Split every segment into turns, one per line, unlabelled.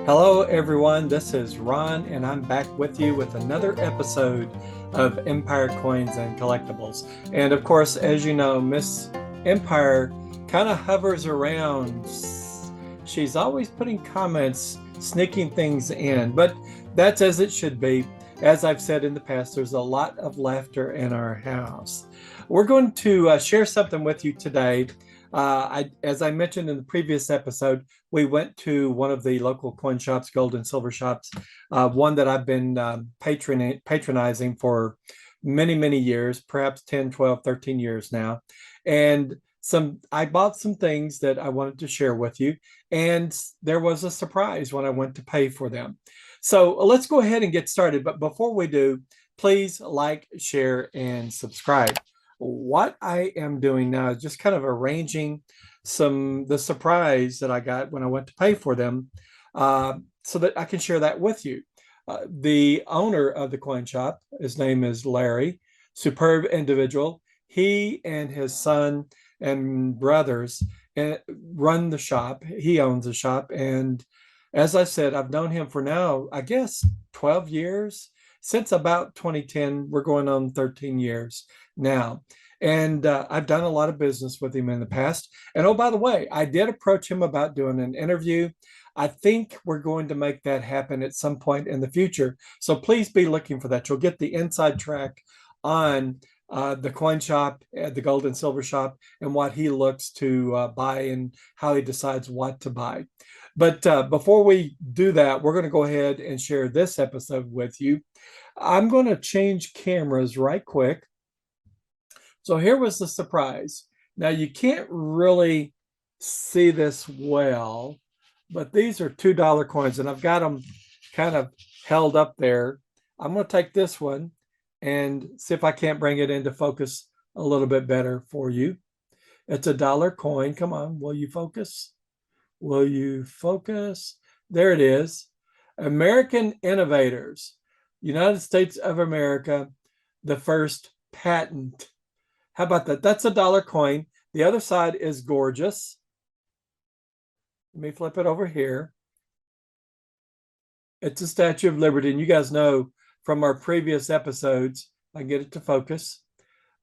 Hello, everyone. This is Ron, and I'm back with you with another episode of Empire Coins and Collectibles. And of course, as you know, Miss Empire kind of hovers around. She's always putting comments, sneaking things in, but that's as it should be. As I've said in the past, there's a lot of laughter in our house. We're going to share something with you today. As I mentioned in the previous episode, we went to one of the local coin shops, gold and silver shops, one that I've been patronizing for many, many years, perhaps 10, 12, 13 years now. And I bought some things that I wanted to share with you. And there was a surprise when I went to pay for them. So let's go ahead and get started. But before we do, please like, share, and subscribe. What I am doing now is just kind of arranging the surprise that I got when I went to pay for them, so that I can share that with you. The owner of the coin shop, his name is Larry, superb individual. He and his son and brothers run the shop. He owns the shop. And as I said, I've known him for now, I guess, 12 years. Since about 2010, we're going on 13 years now. And I've done a lot of business with him in the past. And oh, by the way, I did approach him about doing an interview. I think we're going to make that happen at some point in the future. So please be looking for that. You'll get the inside track on the coin shop, the gold and silver shop, and what he looks to buy and how he decides what to buy. But before we do that, we're going to go ahead and share this episode with you. I'm going to change cameras right quick. So here was the surprise. Now you can't really see this well, but these are $2 coins, and I've got them kind of held up there. I'm going to take this one and see if I can't bring it into focus a little bit better for you. It's a dollar coin. Come on, will you focus? Will you focus? There it is. American Innovators, United States of America, the first patent. How about that? That's a dollar coin. The other side is gorgeous. Let me flip it over here. It's a Statue of Liberty. And you guys know from our previous episodes, I get it to focus.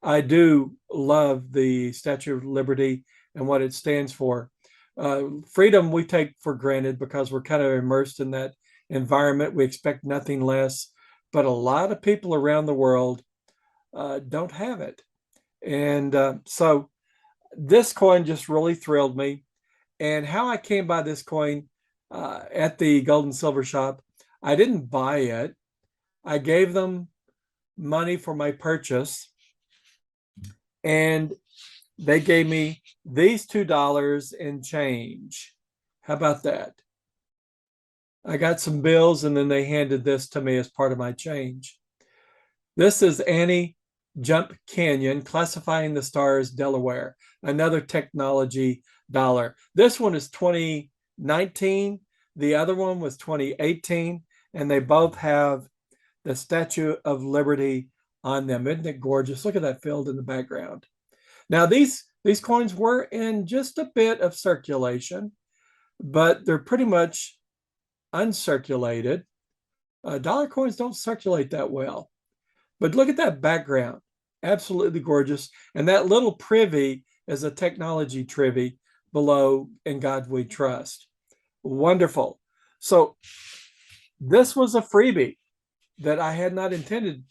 I do love the Statue of Liberty and what it stands for. Freedom we take for granted because we're kind of immersed in that environment. We expect nothing less. But a lot of people around the world don't have it. And so this coin just really thrilled me. And how I came by this coin at the gold and silver shop, I didn't buy it. I gave them money for my purchase, and they gave me these $2 in change. How about that? I got some bills, and then they handed this to me as part of my change. This is Annie Jump Canyon, classifying the stars, Delaware, another technology dollar. This one is 2019. The other one was 2018, and they both have the Statue of Liberty on them. Isn't it gorgeous? Look at that field in the background. Now, these coins were in just a bit of circulation, but they're pretty much uncirculated. Dollar coins don't circulate that well. But look at that background. Absolutely gorgeous. And that little privy is a technology trivy below In God We Trust. Wonderful. So this was a freebie that I had not intended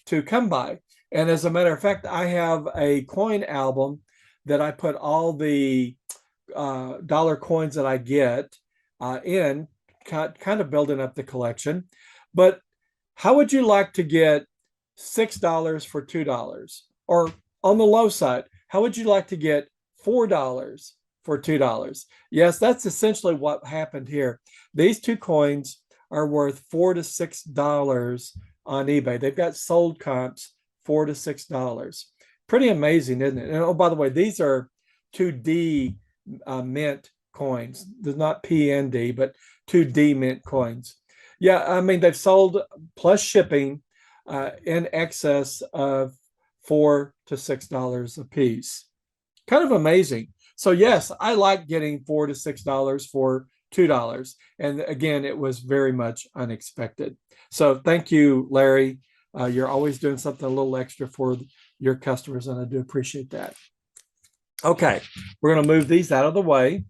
to come by. And as a matter of fact, I have a coin album that I put all the dollar coins that I get in, kind of building up the collection. But how would you like to get $6 for $2? Or on the low side, how would you like to get $4 for $2? Yes, that's essentially what happened here. These two coins are worth $4 to $6 on eBay. They've got sold comps $4 to $6. Pretty amazing, isn't it? And oh, by the way, these are 2D mint coins. They're not PND, but 2D mint coins. Yeah, I mean, they've sold plus shipping in excess of $4 to $6 a piece. Kind of amazing. So yes, I like getting $4 to $6 for $2. And again, it was very much unexpected. So thank you, Larry. You're always doing something a little extra for your customers, and I do appreciate that. Okay, we're going to move these out of the way.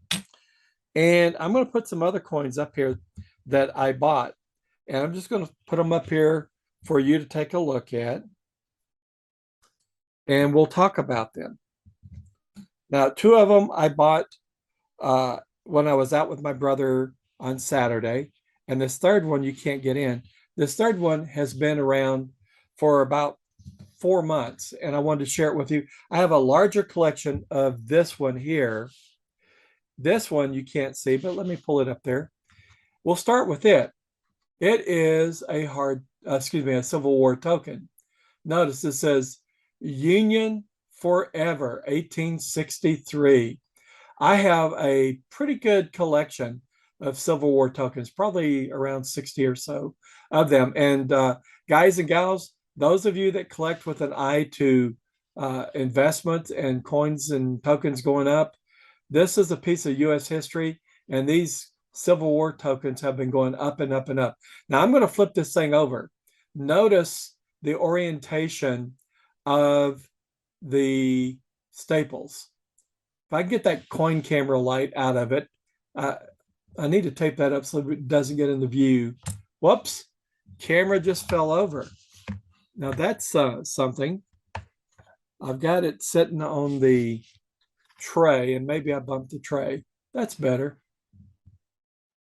And I'm going to put some other coins up here that I bought. And I'm just going to put them up here for you to take a look at. And we'll talk about them. Now, two of them I bought when I was out with my brother on Saturday. And this third one you can't get in. This third one has been around for about 4 months, and I wanted to share it with you. I have a larger collection of this one here. This one you can't see, but let me pull it up there. We'll start with it. It is a a Civil War token. Notice it says Union Forever, 1863. I have a pretty good collection of Civil War tokens, probably around 60 or so of them. And guys and gals, those of you that collect with an eye to investment and coins and tokens going up, this is a piece of U.S. history, and these Civil War tokens have been going up and up and up. Now I'm going to flip this thing over. Notice the orientation of the staples. If I can get that coin camera light out of it, I need to tape that up so it doesn't get in the view. Whoops, camera just fell over. Now that's something. I've got it sitting on the tray, and maybe I bumped the tray. That's better.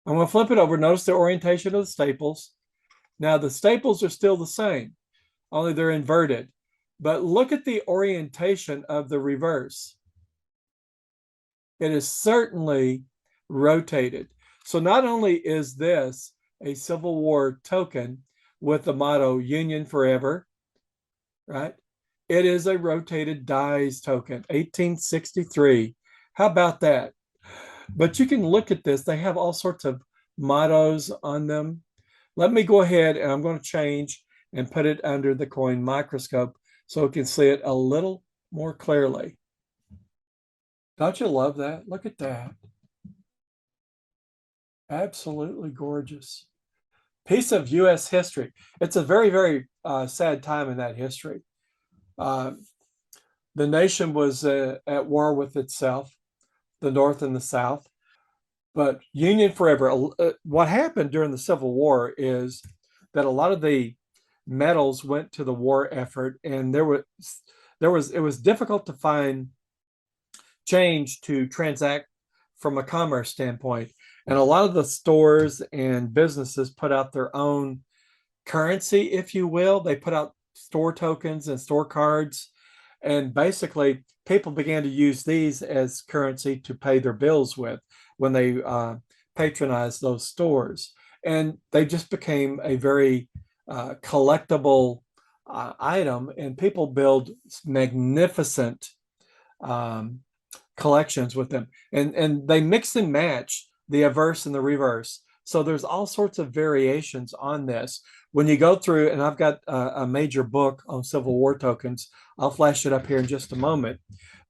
I'm going to flip it over. Notice the orientation of the staples. Now the staples are still the same, only they're inverted. But look at the orientation of the reverse. It is certainly rotated. So not only is this a Civil War token with the motto Union Forever, right? It is a rotated dies token, 1863. How about that? But you can look at this. They have all sorts of mottos on them. Let me go ahead, and I'm going to change and put it under the coin microscope so we can see it a little more clearly. Don't you love that? Look at that. Absolutely gorgeous. Piece of U.S. history. It's a very, very sad time in that history. The nation was at war with itself, the North and the South. But Union Forever. What happened during the Civil War is that a lot of the metals went to the war effort, and it was difficult to find change to transact from a commerce standpoint. And a lot of the stores and businesses put out their own currency, if you will. They put out store tokens and store cards. And basically, people began to use these as currency to pay their bills with when they patronized those stores. And they just became a very collectible item. And people build magnificent collections with them. And they mix and match the averse and the reverse. So there's all sorts of variations on this. When you go through, and I've got a major book on Civil War tokens, I'll flash it up here in just a moment.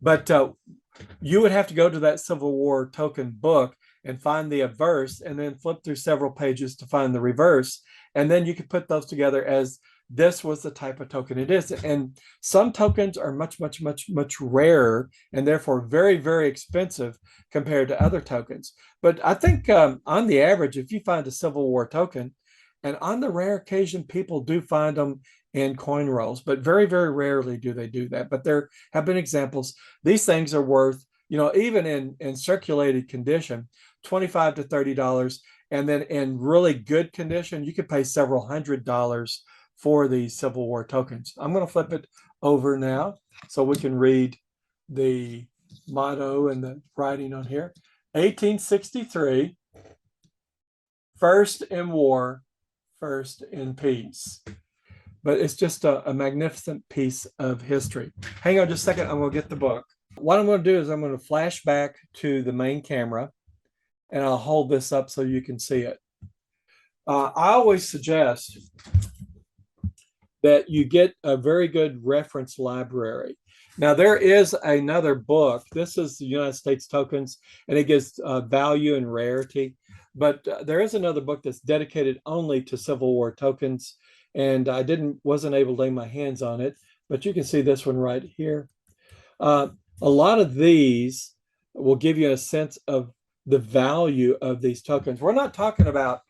But you would have to go to that Civil War token book and find the averse, and then flip through several pages to find the reverse. And then you could put those together as this was the type of token it is. And some tokens are much, much, much, much rarer, and therefore very, very expensive compared to other tokens. But I think on the average, if you find a Civil War token, and on the rare occasion, people do find them in coin rolls, but very, very rarely do they do that. But there have been examples. These things are worth, even in circulated condition, $25 to $30. And then in really good condition, you could pay several $100s for these Civil War tokens. I'm going to flip it over now so we can read the motto and the writing on here. 1863, first in war, first in peace. But it's just a magnificent piece of history. Hang on just a second. I'm going to get the book. What I'm going to do is I'm going to flash back to the main camera, and I'll hold this up so you can see it. I always suggest that you get a very good reference library. Now, there is another book. This is the United States tokens, and it gives value and rarity. But there is another book that's dedicated only to Civil War tokens, and I wasn't able to lay my hands on it, but you can see this one right here. Uh, a lot of these will give you a sense of the value of these tokens. We're not talking about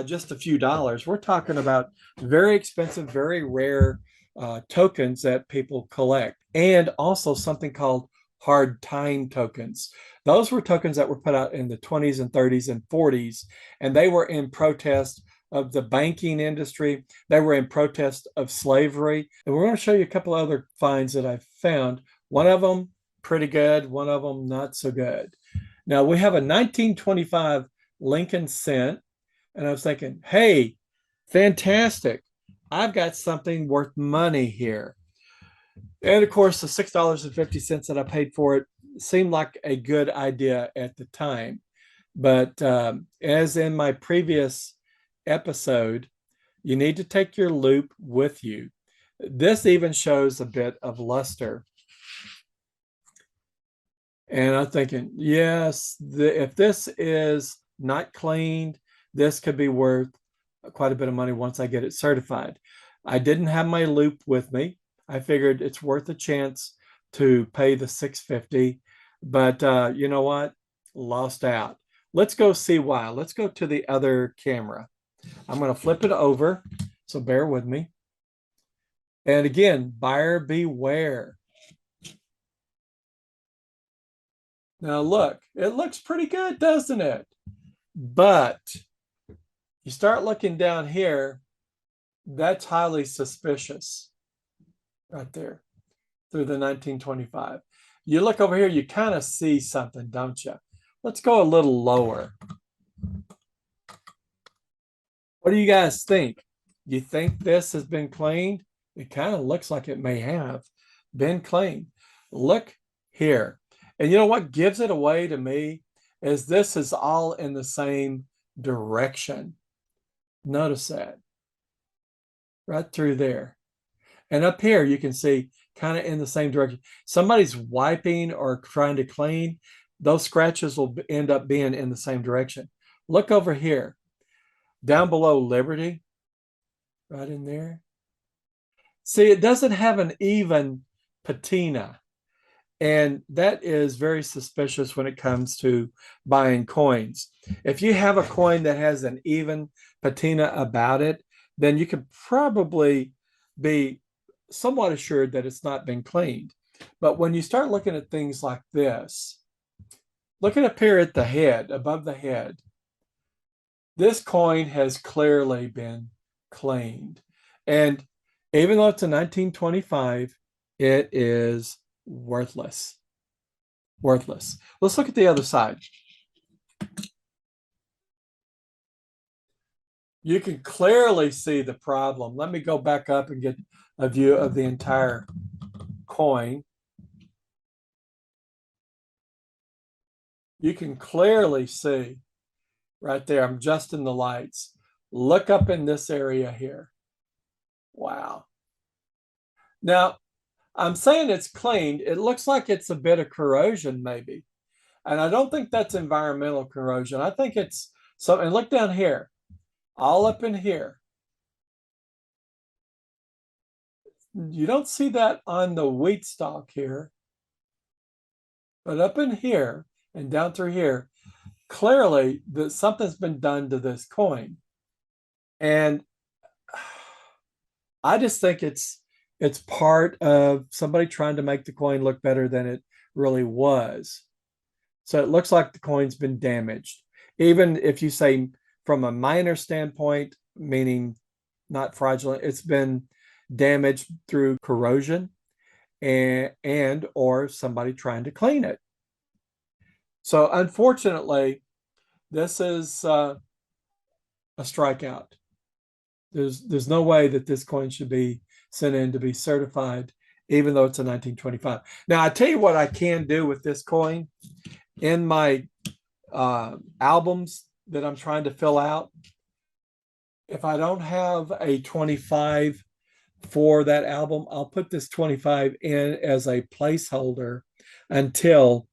just a few dollars. We're talking about very expensive, very rare tokens that people collect, and also something called hard time tokens. Those were tokens that were put out in the 20s and 30s and 40s, and they were in protest of the banking industry. They were in protest of slavery. And we're going to show you a couple other finds that I found. One of them pretty good, one of them not so good. Now we have a 1925 Lincoln cent, and I was thinking, hey, fantastic. I've got something worth money here. And of course, the $6.50 that I paid for it seemed like a good idea at the time. But as in my previous episode, you need to take your loupe with you. This even shows a bit of luster. And I'm thinking, yes, if this is not cleaned, this could be worth quite a bit of money once I get it certified. I didn't have my loupe with me. I figured it's worth a chance to pay the $6.50, but you know what? Lost out. Let's go see why. Let's go to the other camera. I'm going to flip it over, so bear with me. And again, buyer beware. Now look, it looks pretty good, doesn't it? But you start looking down here, that's highly suspicious right there through the 1925. You look over here, you kind of see something, don't you? Let's go a little lower. What do you guys think? You think this has been cleaned? It kind of looks like it may have been cleaned. Look here. And you know what gives it away to me is this is all in the same direction. Notice that. Right through there. And up here, you can see kind of in the same direction. Somebody's wiping or trying to clean, those scratches will end up being in the same direction. Look over here. Down below Liberty, right in there. See, it doesn't have an even patina. And that is very suspicious when it comes to buying coins. If you have a coin that has an even patina about it, then you could probably be somewhat assured that it's not been cleaned. But when you start looking at things like this, looking up here at the head, above the head, this coin has clearly been cleaned. And even though it's a 1925, it is worthless. Worthless. Let's look at the other side. You can clearly see the problem. Let me go back up and get a view of the entire coin. You can clearly see right there. I'm adjusting the lights. Look up in this area here. Wow. Now, I'm saying it's cleaned. It looks like it's a bit of corrosion maybe. And I don't think that's environmental corrosion. I think it's so, and look down here, all up in here. You don't see that on the wheat stalk here, but up in here and down through here, clearly something's been done to this coin. And I just think it's part of somebody trying to make the coin look better than it really was. So it looks like the coin's been damaged. Even if you say from a minor standpoint, meaning not fraudulent, it's been damaged through corrosion and or somebody trying to clean it. So unfortunately, this is a strikeout. There's no way that this coin should be sent in to be certified, even though it's a 1925. Now, I tell you what I can do with this coin. In my albums that I'm trying to fill out, if I don't have a 25 for that album, I'll put this 25 in as a placeholder until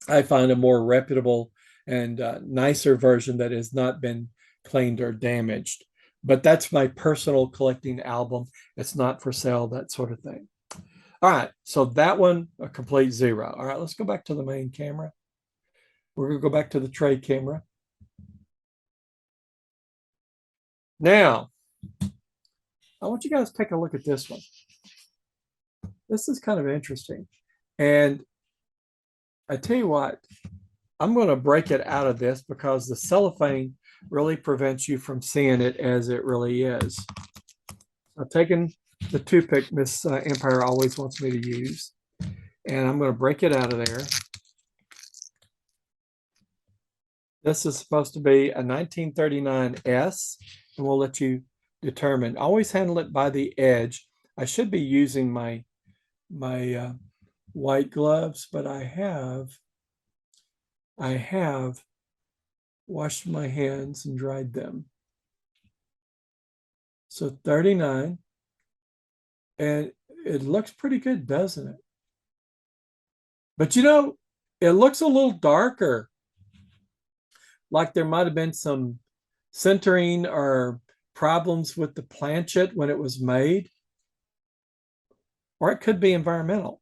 I find a more reputable and nicer version that has not been cleaned or damaged. But that's my personal collecting album. It's not for sale, that sort of thing. All right, so that one, a complete zero. All right, let's go back to the main camera. We're going to go back to the tray camera. Now, I want you guys to take a look at this one. This is kind of interesting. And I tell you what, I'm going to break it out of this because the cellophane really prevents you from seeing it as it really is. I've taken the toothpick Miss Empire always wants me to use, and I'm going to break it out of there. This is supposed to be a 1939 S, and we'll let you determine. Always handle it by the edge. I should be using my white gloves, but I have washed my hands and dried them. So 39, and it looks pretty good, doesn't it? But you know, it looks a little darker, like there might have been some centering or problems with the planchet when it was made, or it could be environmental.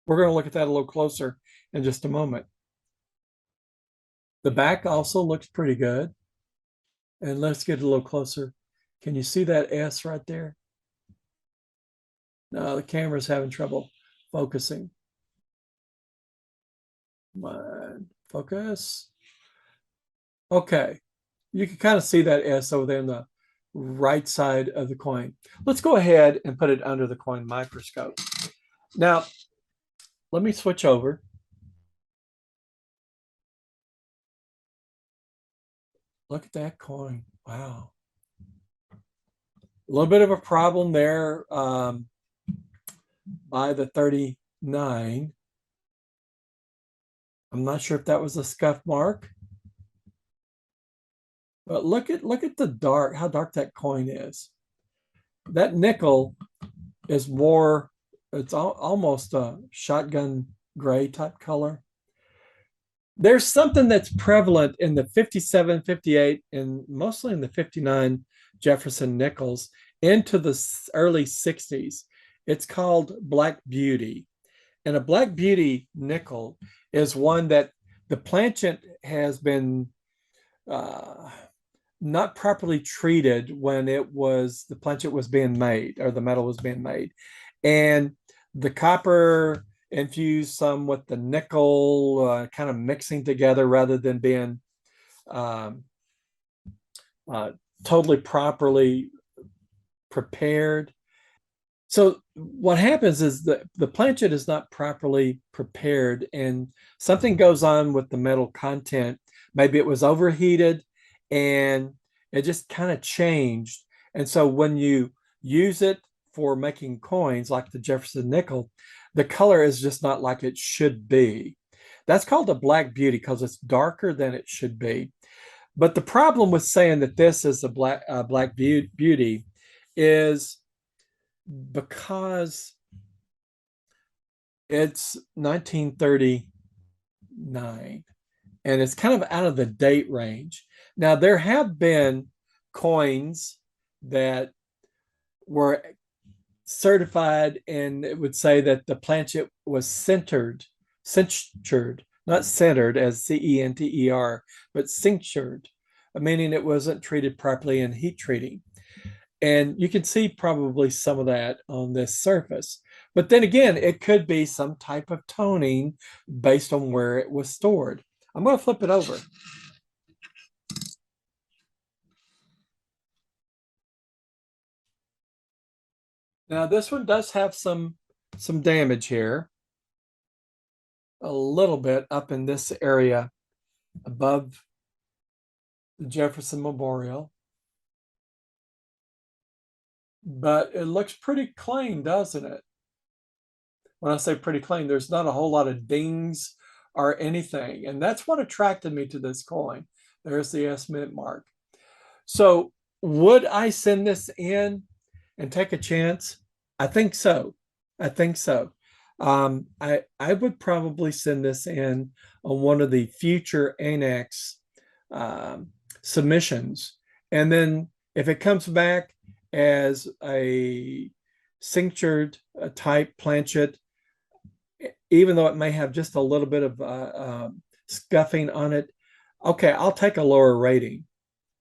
We're going to look at that a little closer in just a moment. The back also looks pretty good. And let's get a little closer. Can you see that S right there? No, the camera's having trouble focusing. Come on, focus. Okay, you can kind of see that S over there on the right side of the coin. Let's go ahead and put it under the coin microscope. Now, let me switch over. Look at that coin. Wow. A little bit of a problem there by the 39. I'm not sure if that was a scuff mark. But look at the dark, how dark that coin is. That nickel is more, it's almost a shotgun gray type color. There's something that's prevalent in the 57, 58, and mostly in the 59 Jefferson nickels into the early 60s. It's called Black Beauty. And a Black Beauty nickel is one that the planchet has been not properly treated when the planchet was being made, or the metal was being made. And the copper infused some with the nickel, kind of mixing together rather than being totally properly prepared. So what happens is the planchet is not properly prepared and something goes on with the metal content. Maybe it was overheated and it just kind of changed. And so when you use it for making coins like the Jefferson nickel, the color is just not like it should be. That's called a Black Beauty because it's darker than it should be. But the problem with saying that this is a Black Beauty is because it's 1939 and it's kind of out of the date range. Now, there have been coins that were certified and it would say that the planchet was cinctured, not centered as C-E-N-T-E-R, but cinctured, meaning it wasn't treated properly in heat treating. And you can see probably some of that on this surface. But then again, it could be some type of toning based on where it was stored. I'm going to flip it over. Now this one does have some damage here. A little bit up in this area above the Jefferson Memorial. But it looks pretty clean, doesn't it? When I say pretty clean, there's not a whole lot of dings or anything. And that's what attracted me to this coin. There's the S mint mark. So would I send this in and take a chance? I think so. I think so. I would probably send this in on one of the future ANACS um, submissions, and then if it comes back as a cinctured type planchet, even though it may have just a little bit of scuffing on it, okay, I'll take a lower rating.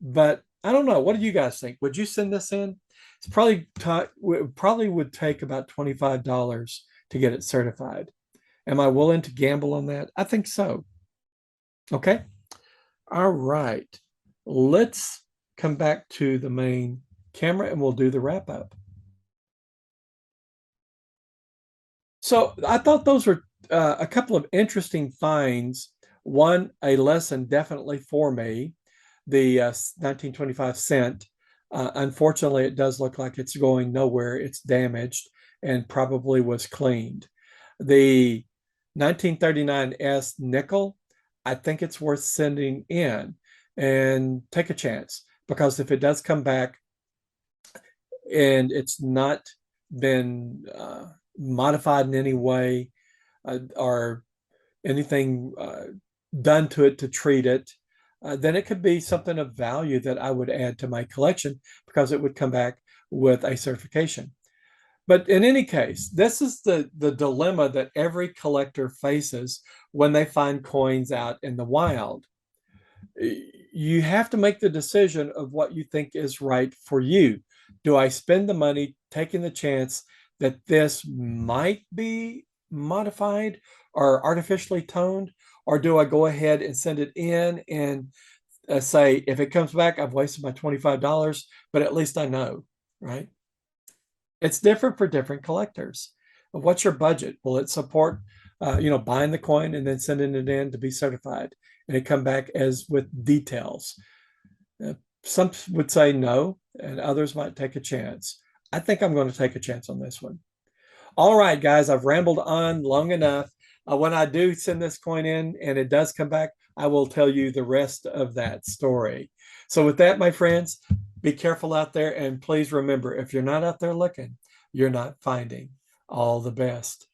But I don't know. What do you guys think? Would you send this in? It's probably would take about $25 to get it certified. Am I willing to gamble on that? I think so. Okay. All right. Let's come back to the main camera and we'll do the wrap up. So I thought those were a couple of interesting finds. One, a lesson definitely for me, the 1925 cent. Unfortunately, it does look like it's going nowhere. It's damaged and probably was cleaned. The 1939 S nickel, I think it's worth sending in and take a chance, because if it does come back and it's not been modified in any way or anything done to it to treat it, then it could be something of value that I would add to my collection because it would come back with a certification. But in any case, this is the dilemma that every collector faces when they find coins out in the wild. You have to make the decision of what you think is right for you. Do I spend the money taking the chance that this might be modified or artificially toned, or do I go ahead and send it in and say, if it comes back, I've wasted my $25, but at least I know, right? It's different for different collectors. What's your budget? Will it support, buying the coin and then sending it in to be certified and it come back as with details? Some would say no, and others might take a chance. I think I'm going to take a chance on this one. All right, guys, I've rambled on long enough. When I do send this coin in and it does come back, I will tell you the rest of that story. So with that, my friends, be careful out there. And please remember, if you're not out there looking, you're not finding. All the best.